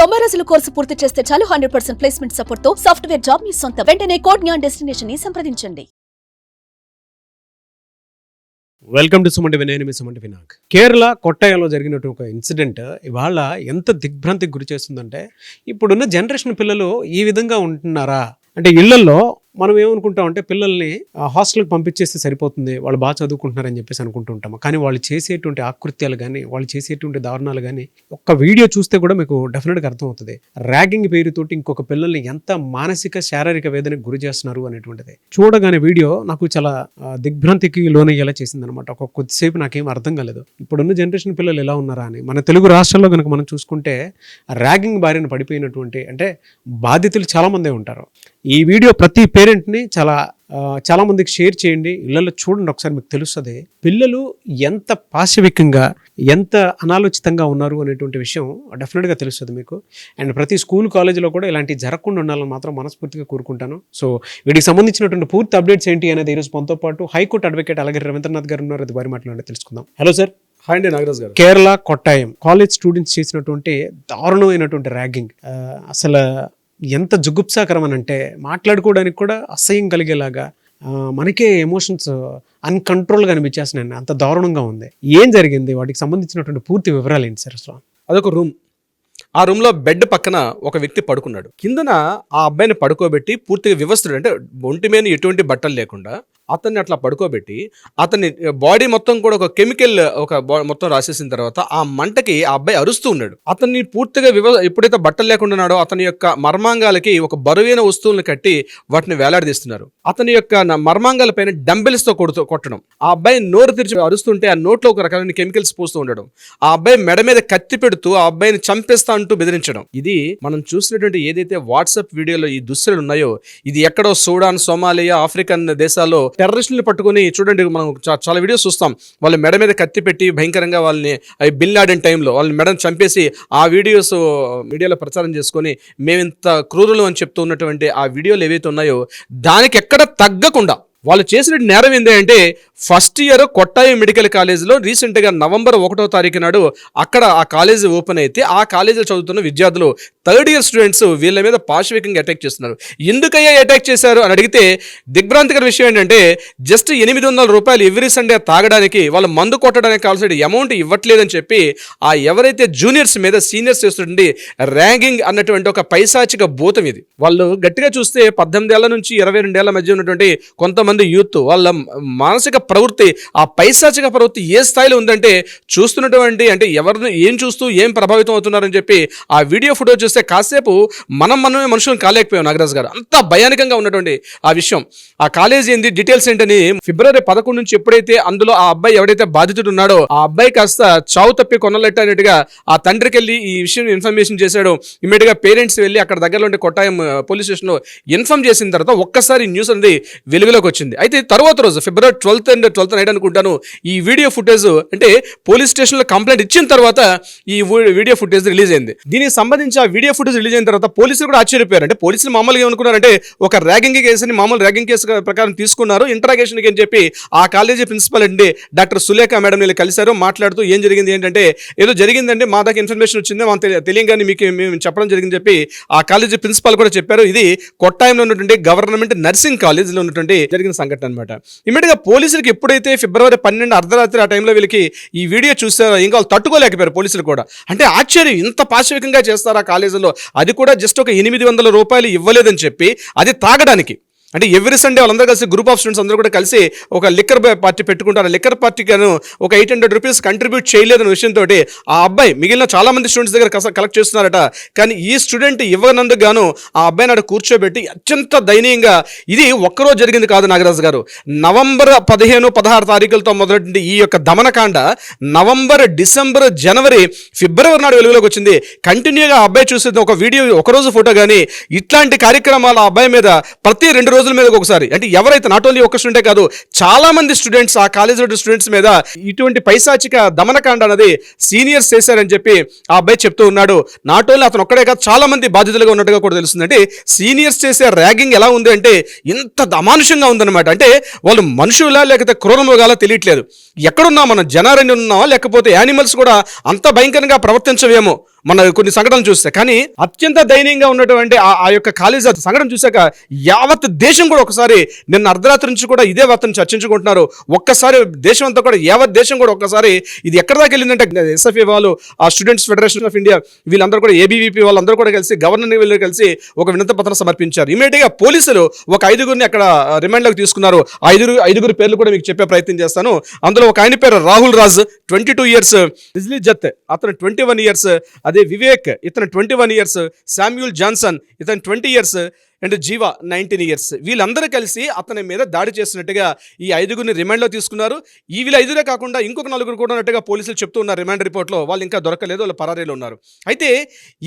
90 రోజుల కోర్సు పూర్తి చేస్తే చాలు 100% ప్లేస్మెంట్ సపోర్ట్ తో సాఫ్ట్వేర్ జాబ్ మీ సొంతం. వెంటనే కోడ్ జ్ఞాన్ డెస్టినేషన్ ని సంప్రదించండి. వెల్కమ్ టు సుమంటి వినయ్. మీ సుమంటి వినాయక్. కేరళ కొట్టాయంలో జరిగినటువంటి ఒక ఇన్సిడెంట్ ఇవాళ ఎంత దిగ్భ్రాంతికి గురి చేస్తుందంటే, ఇప్పుడున్న జనరేషన్ పిల్లలు ఈ విధంగా ఉంటున్నారా అంటే, ఇళ్లలో మనం ఏమనుకుంటామంటే పిల్లల్ని హాస్టల్కి పంపించేస్తే సరిపోతుంది, వాళ్ళు బాగా చదువుకుంటున్నారని చెప్పేసి అనుకుంటూ ఉంటాము. కానీ వాళ్ళు చేసేటువంటి ఆకృత్యాలు కానీ, వాళ్ళు చేసేటువంటి దారుణాలు కానీ ఒక్క వీడియో చూస్తే కూడా మీకు డెఫినెట్గా అర్థమవుతుంది. ర్యాగింగ్ పేరుతోటి ఇంకొక పిల్లల్ని ఎంత మానసిక శారీరక వేదనకు గురి చేస్తున్నారు అనేటువంటిది చూడగానే వీడియో నాకు చాలా దిగ్భ్రాంతికి లోనయ్యేలా చేసింది అనమాట. ఒక కొద్దిసేపు నాకేం అర్థం కాలేదు, ఇప్పుడున్న జనరేషన్ పిల్లలు ఎలా ఉన్నారా అని. మన తెలుగు రాష్ట్రాల్లో కనుక మనం చూసుకుంటే ర్యాగింగ్ బారిన పడిపోయినటువంటి అంటే బాధితులు చాలామందే ఉంటారు. ఈ వీడియో ప్రతి పేరెంట్ని చాలా మందికి షేర్ చేయండి, ఇళ్లలో చూడండి, ఒకసారి మీకు తెలుస్తుంది పిల్లలు ఎంత పాశవికంగా ఎంత అనాలోచితంగా ఉన్నారు అనేటువంటి విషయం డెఫినెట్గా తెలుస్తుంది మీకు. అండ్ ప్రతి స్కూల్ కాలేజీలో కూడా ఇలాంటి జరగకుండా ఉండాలని మాత్రం మనస్ఫూర్తిగా కోరుకుంటాను. సో వీటికి సంబంధించినటువంటి పూర్తి అప్డేట్స్ ఏంటి అనేది ఈరోజు మనతో పాటు హైకోర్టు అడ్వకేట్ అలాగే రవీంద్రనాథ్ గారు ఉన్నారు. అది వారి మాట్లాడి తెలుసుకుందాం. Hello sir. హాయ్ అండి నాగరాజ్ గారు. కేరళ కొట్టాయం కాలేజ్ స్టూడెంట్స్ చేసినటువంటి దారుణమైనటువంటి ర్యాగింగ్ అసలు ఎంత జుగుప్సాకరం అని అంటే, మాట్లాడుకోవడానికి కూడా అసహ్యం కలిగేలాగా మనకే ఎమోషన్స్ అన్కంట్రోల్గా అనిపించేస్తున్నాయండి. అంత దారుణంగా ఉంది. ఏం జరిగింది, వాటికి సంబంధించినటువంటి పూర్తి వివరాలు ఏంటి సార్? అసలు అదొక రూమ్. ఆ రూమ్లో బెడ్ పక్కన ఒక వ్యక్తి పడుకున్నాడు. కిందన ఆ అబ్బాయిని పడుకోబెట్టి పూర్తిగా వివస్త్రుడు, అంటే ఒంటి మీద ఎటువంటి బట్టలు లేకుండా అతన్ని అట్లా పడుకోబెట్టి అతన్ని బాడీ మొత్తం కూడా ఒక కెమికల్ మొత్తం రాసేసిన తర్వాత ఆ మంటకి ఆ అబ్బాయి అరుస్తూ ఉన్నాడు. అతన్ని పూర్తిగా ఎప్పుడైతే బట్టలు లేకుండా ఉన్నాడో అతని యొక్క మర్మాంగాలకి ఒక బరువైన వస్తువులను కట్టి వాటిని వేలాడదీస్తున్నారు. అతని యొక్క మర్మాంగాల పైన డంబెల్స్ తో కొట్టడం, ఆ అబ్బాయి నోరు తెరిచి అరుస్తుంటే ఆ నోట్లో ఒక రకమైన కెమికల్స్ పోస్తూ ఉండడం, ఆ అబ్బాయి మెడ మీద కత్తి పెడుతూ ఆ అబ్బాయిని చంపేస్తా అంటూ బెదిరించడం. ఇది మనం చూసినటువంటి ఏదైతే వాట్సాప్ వీడియోలో ఈ దుశ్చర్యలు ఉన్నాయో, ఇది ఎక్కడో సూడాన్, సోమాలియా, ఆఫ్రికన్ దేశాల్లో టెర్రరిస్టులను పట్టుకుని చూడండి, మనం చాలా వీడియోస్ చూస్తాం. వాళ్ళ మెడ మీద కత్తి పెట్టి భయంకరంగా వాళ్ళని బిన్ లాడెన్ టైంలో వాళ్ళని మెడను చంపేసి ఆ వీడియోస్ మీడియాలో ప్రచారం చేసుకొని మేమింత క్రూరులు అని చెప్తూ ఉన్నటువంటి ఆ వీడియోలు ఏవైతే ఉన్నాయో దానికి ఎక్కడ తగ్గకుండా వాళ్ళు చేసిన నేరం ఏంటి అంటే, ఫస్ట్ ఇయర్ కొట్టాయి మెడికల్ కాలేజీలో రీసెంట్గా నవంబర్ 1వ తారీఖు నాడు అక్కడ ఆ కాలేజీ ఓపెన్ అయితే ఆ కాలేజీలో చదువుతున్న విద్యార్థులు, థర్డ్ ఇయర్ స్టూడెంట్స్ వీళ్ళ మీద పాశవికంగా అటాక్ చేస్తున్నారు. ఎందుకయ్యా అటాక్ చేశారు అని అడిగితే దిగ్భ్రాంతికర విషయం ఏంటంటే, జస్ట్ 800 రూపాయలు ఎవ్రీ సండే తాగడానికి, వాళ్ళు మందు కొట్టడానికి కావాల్సిన అమౌంట్ ఇవ్వట్లేదని చెప్పి ఆ ఎవరైతే జూనియర్స్ మీద సీనియర్స్ చేస్తుంటే ర్యాగింగ్ అన్నటువంటి ఒక పైశాచిక భూతం ఇది. వాళ్ళు గట్టిగా చూస్తే 18 ఏళ్ల నుంచి 22 ఏళ్ల మధ్య ఉన్నటువంటి కొంతమంది యూత్ వాళ్ళ మానసిక ప్రవృత్తి, ఆ పైశాచిక ప్రవృత్తి ఏ స్థాయిలో ఉందంటే, చూస్తున్నటువంటి అంటే ఎవరిని ఏం చూస్తూ ఏం ప్రభావితం అవుతున్నారని చెప్పి ఆ వీడియో ఫోటో చూస్తే కాసేపు మనమే మనుషులను కాలేకపోయాం నాగరాజ్ గారు. అంత భయానకంగా ఉన్నటువంటి ఆ విషయం. ఆ కాలేజ్ ఏంది, డీటెయిల్స్ ఏంటని ఫిబ్రవరి 11 నుంచి ఎప్పుడైతే అందులో ఆ అబ్బాయి ఎవడైతే బాధితుడు ఉన్నాడో ఆ అబ్బాయి కాస్త చావు తప్పి కొనలెట్టనట్టుగా ఆ తండ్రికి వెళ్ళి ఈ విషయం ఇన్ఫర్మేషన్ చేశాడు. ఇమీడియట్ గా పేరెంట్స్ వెళ్ళి అక్కడ దగ్గరలో ఉండే కొట్టాయం పోలీస్ స్టేషన్ లో ఇన్ఫార్మ్ చేసిన తర్వాత ఒక్కసారి న్యూస్ అనేది వెలుగులోకి వచ్చింది. అయితే తర్వాత రోజు ఫిబ్రవరి 12th నైట్ అనుకుంటాను ఈ వీడియో ఫుటేజ్, అంటే పోలీస్ స్టేషన్ లో కంప్లైంట్ ఇచ్చిన తర్వాత ఈ వీడియో ఫుటేజ్ రిలీజ్ అయింది. దీనికి సంబంధించి ఆ వీడియో ఫుటేజ్ రిలీజ్ అయిన తర్వాత పోలీసులు కూడా ఆశ్చర్యపోయారు. అంటే పోలీసులు మామూలుగా ఏమనుకున్నారంటే, ఒక ర్యాగింగ్ కేసుని మామూలు ర్యాగింగ్ కేసు ప్రకారం తీసుకున్నారు, ఇంట్రాగేషన్కి అని చెప్పి ఆ కాలేజీ ప్రిన్సిపల్ అండి డాక్టర్ సులేఖ మేడం వీళ్ళు కలిశారు. మాట్లాడుతూ ఏం జరిగింది ఏంటంటే, ఏదో జరిగిందండి, మా దగ్గర ఇన్ఫర్మేషన్ వచ్చింది, మనం తెలియగానే మీకు మేము చెప్పడం జరిగింది చెప్పి ఆ కాలేజీ ప్రిన్సిపల్ కూడా చెప్పారు. ఇది కొట్టాయంలో ఉన్నటువంటి గవర్నమెంట్ నర్సింగ్ కాలేజీలో ఉన్నటువంటి జరిగిన సంఘటన అనమాట. ఇమీడియట్ గా పోలీసులకి ఎప్పుడైతే ఫిబ్రవరి 12 అర్ధరాత్రి ఆ టైంలో వీళ్ళకి ఈ వీడియో చూసారో ఇంకా వాళ్ళు తట్టుకోలేకపోయారు పోలీసులు కూడా. అంటే ఆశ్చర్యం, ఇంత పాశవికంగా చేస్తారా కాలేజీలో, అది కూడా జస్ట్ ఒక 800 రూపాయలు ఇవ్వలేదని చెప్పి, అది తాగడానికి. అంటే ఎవ్రీ సండే వాళ్ళందరూ కలిసి గ్రూప్ ఆఫ్ స్టూడెంట్స్ అందరూ కూడా కలిసి ఒక లిక్కర్ పార్టీ పెట్టుకుంటారు. లిక్కర్ పార్టీకి ఒక 800 రూపీస్ కంట్రిబ్యూట్ చేయలేదన్న విషయంతో ఆ అబ్బాయి మిగిలిన చాలా మంది స్టూడెంట్స్ దగ్గర కలెక్ట్ చేస్తున్నారట. కానీ ఈ స్టూడెంట్ ఇవ్వనందుకు గాను ఆ అబ్బాయిని అక్కడ కూర్చోబెట్టి అత్యంత దయనీయంగా, ఇది ఒక్కరోజు జరిగింది కాదు నాగరాజు గారు, నవంబర్ 15, 16 తారీఖులతో మొదలైన ఈ యొక్క దమనకాండ నవంబర్, డిసెంబర్, జనవరి, ఫిబ్రవరి నాడు వెలుగులోకి వచ్చింది. కంటిన్యూగా ఆ అబ్బాయి చూసేది ఒక వీడియో, ఒకరోజు ఫోటో కానీ ఇట్లాంటి కార్యక్రమాలు ఆ అబ్బాయి మీద ప్రతి 2 రోజుల మీద ఒకసారి, అంటే ఎవరైతే నాట్ ఓన్లీ ఒక్క స్టూడెంటే కాదు చాలా మంది స్టూడెంట్స్, ఆ కాలేజీ స్టూడెంట్స్ మీద ఇటువంటి పైశాచిక దమనకాండ అనేది సీనియర్స్ చేశారని చెప్పి ఆ అబ్బాయి చెప్తూ ఉన్నాడు. నాట్ ఓన్లీ అతను ఒక్కడే కాదు, చాలా మంది బాధితులుగా ఉన్నట్టుగా కూడా తెలుస్తుంది. అంటే సీనియర్స్ చేసే ర్యాగింగ్ ఎలా ఉంది అంటే ఇంత అమానుషంగా ఉందన్నమాట. అంటే వాళ్ళు మనుషులా లేకపోతే క్రూరమృగాలా తెలియట్లేదు. ఎక్కడున్నా మనం జనారణ్యం ఉన్నామా లేకపోతే యానిమల్స్ కూడా అంత భయంకరంగా ప్రవర్తించవేమో మన కొన్ని సంఘటనలు చూస్తే. కానీ అత్యంత దయనీయంగా ఉన్నటువంటి ఆ యొక్క కాలేజ్ సంఘటన చూశాక యావత్ దేశం కూడా ఒకసారి నిన్న అర్ధరాత్రి నుంచి కూడా ఇదే వార్తను చర్చించుకుంటున్నారు. ఒక్కసారి దేశం అంతా కూడా యావత్ దేశం కూడా ఒక్కసారి ఇది ఎక్కడ దాకా వెళ్ళిందంటే ఎస్ఎఫ్ఏ వాళ్ళు, ఆ స్టూడెంట్స్ ఫెడరేషన్ ఆఫ్ ఇండియా వీళ్ళందరూ కూడా, ఏబీవీపీ వాళ్ళందరూ కూడా కలిసి గవర్నర్ వీళ్ళు కలిసి ఒక వినతి పత్రం సమర్పించారు. ఇమీడియట్ గా పోలీసులు ఒక 5గురిని అక్కడ రిమాండ్లోకి తీసుకున్నారు. ఐదుగురు పేర్లు కూడా మీకు చెప్పే ప్రయత్నం చేస్తాను. అందులో ఒక ఆయన పేరు రాహుల్ రాజ్ 22 years, రిజ్లీ జత్ అతను 21 years, అదే వివేక్ ఇతను 21 years, శామ్యూల్ జాన్సన్ ఇతను 20 years అండ్ జీవా 19 years. వీళ్ళందరూ కలిసి అతని మీద దాడి చేసినట్టుగా ఈ 5గురిని రిమాండ్లో తీసుకున్నారు. ఈ వీళ్ళ 5 కాకుండా ఇంకొక 4 కూడా ఉన్నట్టుగా పోలీసులు చెప్తూ ఉన్నారు రిమాండ్ రిపోర్ట్లో. వాళ్ళు ఇంకా దొరకలేదు, వాళ్ళు పరారీలో ఉన్నారు. అయితే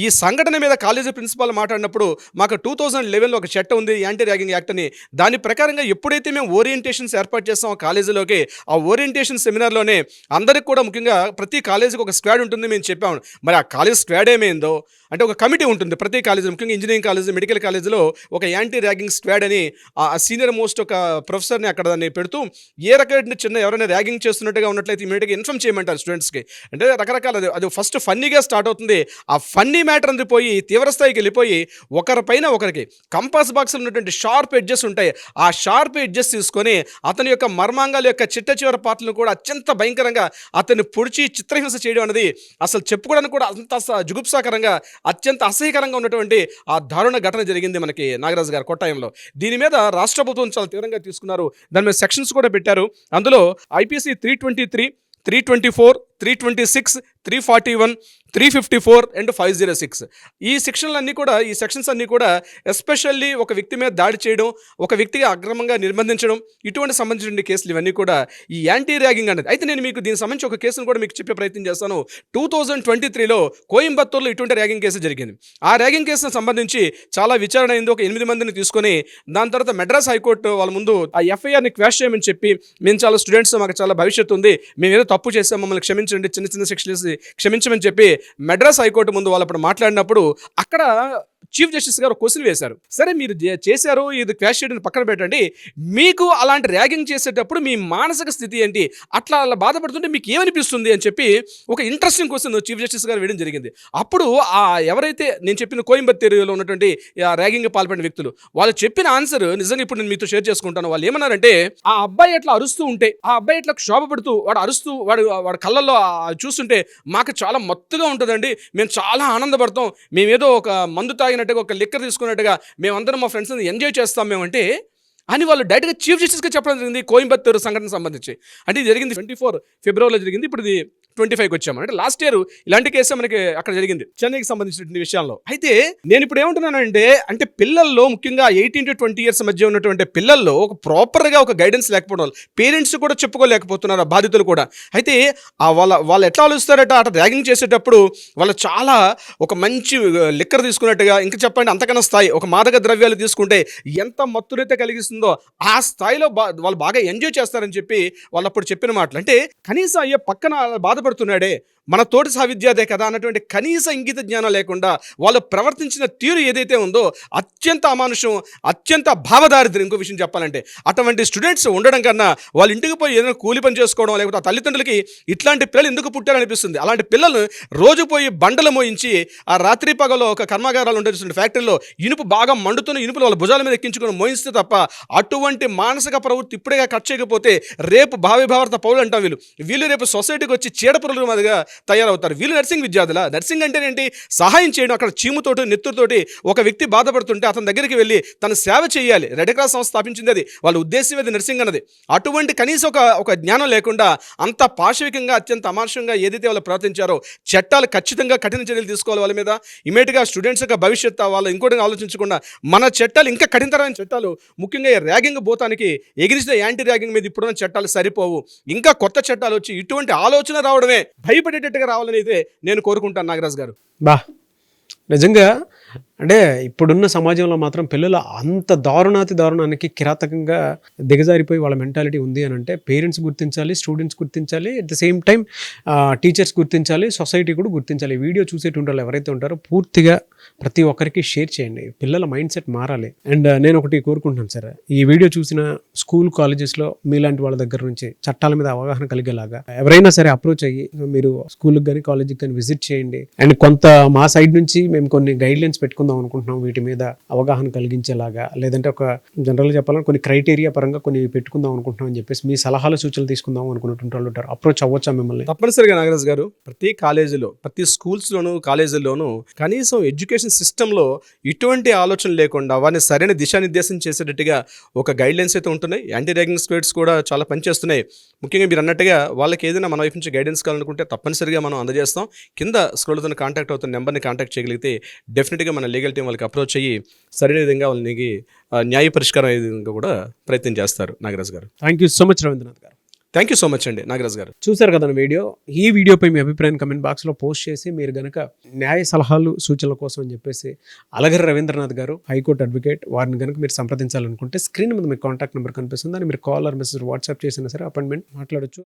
ఈ సంఘటన మీద కాలేజీ ప్రిన్సిపాల్ మాట్లాడినప్పుడు మాకు 2011లో ఒక చట్టం ఉంది, యాంటీ ర్యాగింగ్ యాక్ట్ అని. దాని ప్రకారంగా ఎప్పుడైతే మేము ఓరియంటేషన్స్ ఏర్పాటు చేస్తాం కాలేజీలోకి, ఆ ఓరియంటేషన్ సెమినార్లోనే అందరికి కూడా ముఖ్యంగా ప్రతి కాలేజీకి ఒక స్క్వాడ్ ఉంటుంది మేము చెప్పాము. మరి ఆ కాలేజ్ స్క్వాడ్ ఏమైందో అంటే ఒక కమిటీ ఉంటుంది ప్రతి కాలేజీ, ముఖ్యంగా ఇంజనీరింగ్ కాలేజ్, మెడికల్ కాలేజీలో ఒక యాంటీ ర్యాగింగ్ స్క్వాడ్ అని ఆ సీనియర్ మోస్ట్ ఒక ప్రొఫెసర్ని అక్కడ దాన్ని పెడుతూ ఏ రకమైన చిన్న ఎవరైనా ర్యాగింగ్ చేస్తున్నట్టుగా ఉన్నట్లయితే ఇమీడియట్గా ఇన్ఫార్మ్ చేయమంటారు స్టూడెంట్స్కి. అంటే రకరకాల అది ఫస్ట్ ఫన్నీగా స్టార్ట్ అవుతుంది. ఆ ఫన్నీ మ్యాటర్ అంది పోయి తీవ్రస్థాయికి వెళ్ళిపోయి ఒకరిపైన ఒకరికి కంపాస్ బాక్స్లో ఉన్నటువంటి షార్ప్ ఎడ్జెస్ ఉంటాయి. ఆ షార్ప్ ఎడ్జెస్ తీసుకొని అతని యొక్క మర్మాంగాల యొక్క చిట్ట చివరి పాటలను కూడా అత్యంత భయంకరంగా అతన్ని పొడిచి చిత్రహింస చేయడం అనేది అసలు చెప్పుకోవడానికి కూడా అంత జుగుప్సాకరంగా, అత్యంత అసహ్యకరంగా ఉన్నటువంటి ఆ దారుణ ఘటన జరిగింది మనకి నాగరాజు గారు కొట్టాయంలో. దీని మీద రాష్ట్ర ప్రభుత్వం చాలా తీవ్రంగా తీసుకున్నారు. దాని మీద సెక్షన్స్ కూడా పెట్టారు. అందులో ఐపీసీ 323, 324, 326, 341, 354 అండ్ 506 ఈ సెక్షన్స్ అన్నీ కూడా ఎస్పెషల్లీ ఒక వ్యక్తి మీద దాడి చేయడం, ఒక వ్యక్తిగా అక్రమంగా నిర్బంధించడం, ఇటువంటి సంబంధించిన కేసులు ఇవన్నీ కూడా ఈ యాంటీ ర్యాగింగ్ అనేది. అయితే నేను మీకు దీనికి సంబంధించి ఒక కేసును కూడా మీకు చెప్పే ప్రయత్నం చేస్తాను. 2023లో కోయంబత్తూర్లో ఇటువంటి ర్యాగింగ్ కేసు జరిగింది. ఆ ర్యాగింగ్ కేసుకు సంబంధించి చాలా విచారణ అయింది. ఒక 8 మందిని తీసుకొని దాని తర్వాత మెడ్రాస్ హైకోర్టు వాళ్ళ ముందు ఆ ఎఫ్ఐఆర్ని క్వాష్ చేయమని చెప్పి, మేము చాలా స్టూడెంట్స్, మాకు చాలా భవిష్యత్తు ఉంది, మేము ఏదో తప్పు చేసాం, మమ్మల్ని క్షమించండి, చిన్న చిన్న శిక్షలు క్షమించమని చెప్పి మెడ్రాస్ హైకోర్టు ముందు వాళ్ళు అప్పుడు మాట్లాడినప్పుడు అక్కడ చీఫ్ జస్టిస్ గారు క్వశ్చన్ వేశారు. సరే మీరు చేశారు, ఇది క్వాష్ చేయడం పక్కన పెట్టండి, మీకు అలాంటి ర్యాగింగ్ చేసేటప్పుడు మీ మానసిక స్థితి ఏంటి, అట్లా అలా బాధపడుతుంటే మీకు ఏమనిపిస్తుంది అని చెప్పి ఒక ఇంట్రెస్టింగ్ క్వశ్చన్ చీఫ్ జస్టిస్ గారు వేయడం జరిగింది. అప్పుడు ఎవరైతే నేను చెప్పిన కోయంబత్తూరులో ఉన్నటువంటి ర్యాగింగ్ పాల్పడిన వ్యక్తులు వాళ్ళు చెప్పిన ఆన్సర్ నిజంగా ఇప్పుడు నేను మీతో షేర్ చేసుకుంటాను. వాళ్ళు ఏమన్నారంటే, ఆ అబ్బాయి అట్లా అరుస్తూ ఉంటే, ఆ అబ్బాయి అట్లా క్షోభపడుతూ వాడు అరుస్తూ వాడు కళ్ళల్లో చూస్తుంటే మాకు చాలా మత్తుగా ఉంటుందండి, మేము చాలా ఆనందపడతాం, మేమేదో ఒక మందు తాగినట్టుగా, ఒక లిక్కర్ తీసుకున్నట్టుగా మేమందరం మా ఫ్రెండ్స్ ఎంజాయ్ చేస్తాం మేమంటే అని వాళ్ళు డైరెక్ట్గా చీఫ్ జస్టిస్గా చెప్పడం జరిగింది కోయంబత్తూరు సంఘటన సంబంధించి. అంటే ఇది జరిగింది 24 ఫిబ్రవరిలో జరిగింది. ఇప్పుడు ఇది 25కి వచ్చాము. అంటే లాస్ట్ ఇయర్ ఇలాంటి కేసు మనకి అక్కడ జరిగింది చెన్నైకి సంబంధించిన విషయాల్లో. అయితే నేను ఇప్పుడు ఏమంటున్నానంటే, అంటే పిల్లల్లో ముఖ్యంగా 18 to 20 years మధ్య ఉన్నటువంటి పిల్లల్లో ఒక ప్రాపర్గా ఒక గైడెన్స్ లేకపోవడం, పేరెంట్స్ కూడా చెప్పుకోలేకపోతున్నారు, బాధితులు కూడా. అయితే వాళ్ళు ఎట్లా ఆలోచిస్తారట, అట్లా ర్యాగింగ్ చేసేటప్పుడు వాళ్ళు చాలా ఒక మంచి లిక్కర్ తీసుకున్నట్టుగా, ఇంకా చెప్పండి అంతకన్నా స్థాయి ఒక మాదక ద్రవ్యాలు తీసుకుంటే ఎంత మత్తునైతే కలిగిస్తుందో ఆ స్థాయిలో వాళ్ళు బాగా ఎంజాయ్ చేస్తారని చెప్పి వాళ్ళు అప్పుడు చెప్పిన మాటలు. అంటే కనీసం అయ్యే పక్కన బాధపడుతున్నాడే, మన తోటి సహవిద్యార్థే కదా అన్నటువంటి కనీస ఇంగిత జ్ఞానం లేకుండా వాళ్ళు ప్రవర్తించిన తీరు ఏదైతే ఉందో అత్యంత అమానుషం, అత్యంత భావదారిద్ర్యం. ఇంకో విషయం చెప్పాలంటే అటువంటి స్టూడెంట్స్ ఉండడం కన్నా వాళ్ళ ఇంటికి పోయి ఏదైనా కూలి పని చేసుకోవడం, లేకపోతే ఆ తల్లిదండ్రులకి ఇట్లాంటి పిల్లలు ఎందుకు పుట్టారనిపిస్తుంది. అలాంటి పిల్లలు రోజు పోయి బండలు మోయించి ఆ రాత్రి పగలో ఒక కర్మాగారాలు ఉండే ఫ్యాక్టరీలో ఇనుపు బాగా మండుతున్న ఇనుపులు వాళ్ళ భుజాల మీద ఎక్కించుకొని మోయిస్తే తప్ప అటువంటి మానసిక ప్రవృత్తి ఇప్పుడేగా కట్ చేయకపోతే రేపు భావిభారత పౌరులు అంటాం వీళ్ళు రేపు సొసైటీకి వచ్చి చీడపురుల మీదుగా తయారవుతారు. వీళ్ళు నర్సింగ్ విద్యార్థుల. నర్సింగ్ అంటే ఏంటి? సహాయం చేయడం. అక్కడ చీముతోటి నెత్తుతోటి ఒక వ్యక్తి బాధపడుతుంటే అతని దగ్గరికి వెళ్ళి తన సేవ చేయాలి. రెడ్ క్రాస్ సంస్థ స్థాపించింది అది, వాళ్ళ ఉద్దేశం అది నర్సింగ్ అన్నది. అటువంటి కనీసం ఒక జ్ఞానం లేకుండా అంత పాశవికంగా అత్యంత అమానుషంగా ఏదైతే వాళ్ళు ప్రవర్తించారో చట్టాలు ఖచ్చితంగా కఠిన చర్యలు తీసుకోవాలి వాళ్ళ మీద. ఇమీడియట్గా స్టూడెంట్స్ యొక్క భవిష్యత్తు వాళ్ళు ఇంకోటి ఆలోచించకుండా మన చట్టాలు ఇంకా కఠినతరమైన చట్టాలు, ముఖ్యంగా ర్యాగింగ్ భూతానికి ఎగిరిచిన యాంటీ ర్యాగింగ్ మీద ఇప్పుడున్న చట్టాలు సరిపోవు. ఇంకా కొత్త చట్టాలు వచ్చి ఇటువంటి ఆలోచన రావడమే భయపడేటట్టుగా రావాలని అయితే నేను కోరుకుంటాను నాగరాజు గారు. బా నిజంగా అంటే ఇప్పుడున్న సమాజంలో మాత్రం పిల్లలు అంత దారుణాతి దారుణానికి కిరాతకంగా దిగజారిపోయి వాళ్ళ మెంటాలిటీ ఉంది అని అంటే పేరెంట్స్ గుర్తించాలి, స్టూడెంట్స్ గుర్తించాలి, at the same time teachers గుర్తించాలి, సొసైటీ కూడా గుర్తించాలి. ఈ వీడియో చూసేటువంటి వాళ్ళు ఎవరైతే ఉంటారో పూర్తిగా ప్రతి ఒక్కరికి షేర్ చేయండి. పిల్లల మైండ్ సెట్ మారాలి. అండ్ నేను ఒకటి కోరుకుంటున్నాను సార్, ఈ వీడియో చూసిన స్కూల్ కాలేజెస్లో మీలాంటి వాళ్ళ దగ్గర నుంచి చట్టాల మీద అవగాహన కలిగేలాగా ఎవరైనా సరే అప్రోచ్ అయ్యి మీరు స్కూల్కి కానీ కాలేజీకి కానీ విజిట్ చేయండి. అండ్ కొంత మా సైడ్ నుంచి మేము కొన్ని గైడ్ లైన్స్ పెట్టుకుందాం అనుకుంటున్నాం వీటి మీద అవగాహన కలిగించేలాగా, లేదంటే ఒక జనరల్గా చెప్పాలని కొన్ని క్రైటీరియా పరంగా కొన్ని పెట్టుకుందాం అనుకుంటున్నాం అని చెప్పేసి మీ సలహాలు సూచనలు తీసుకుందాం అనుకున్నటువంటి వాళ్ళు ఉంటారు. అప్రోచ్ అవ్వచ్చా మిమ్మల్ని? తప్పనిసరిగా నాగరాజు గారు, ప్రతి కాలేజీలో, ప్రతి స్కూల్స్లోను, కాలేజీల్లోనూ కనీసం ఎడ్యుకేషన్ సిస్టంలో ఇటువంటి ఆలోచన లేకుండా వారిని సరైన దిశానిర్దేశం చేసేటట్టుగా ఒక గైడ్ లైన్స్ అయితే ఉంటున్నాయి. యాంటీ ర్యాగింగ్ స్క్వాడ్స్ కూడా చాలా పనిచేస్తున్నాయి. ముఖ్యంగా మీరు అన్నట్టుగా వాళ్ళకి ఏదైనా మన వైపు నుంచి గైడెన్స్ కావాలనుకుంటే తప్పనిసరిగా మనం అందజేస్తాం. కింద స్క్రోల్తో కాంటాక్ట్ అవుతున్న నెంబర్ని కాంటాక్ట్ చేయగలిగితే డెఫినెట్గా మన లీగల్ టీం వాళ్ళకి అప్రోచ్ అయ్యి సరైన విధంగా వాళ్ళకి న్యాయ పరిష్కారం అయ్యే విధంగా కూడా ప్రయత్నం చేస్తారు. Nagaraju garu, thank you so much Ravindranath garu. Thank you so much అండి. నాగరాజు గారు, చూసారు కదా వీడియో. ఈ వీడియోపై మీ అభిప్రాయం కమెంట్ బాక్స్లో పోస్ట్ చేసి మీరు కనుక న్యాయ సలహాలు సూచనల కోసం అని చెప్పేసి అలగరి రవీంద్రనాథ్ గారు, హైకోర్టు అడ్వకేట్, వారిని కనుక మీరు సంప్రదించాలనుకుంటే స్క్రీన్ మీద మీకు కాంటాక్ట్ నెంబర్ కనిపిస్తుంది. దాన్ని మీరు కాల్ ఆర్ మెసేజ్ వాట్సాప్ చేసినా సరే అపాయింట్మెంట్ మాట్లాడొచ్చు.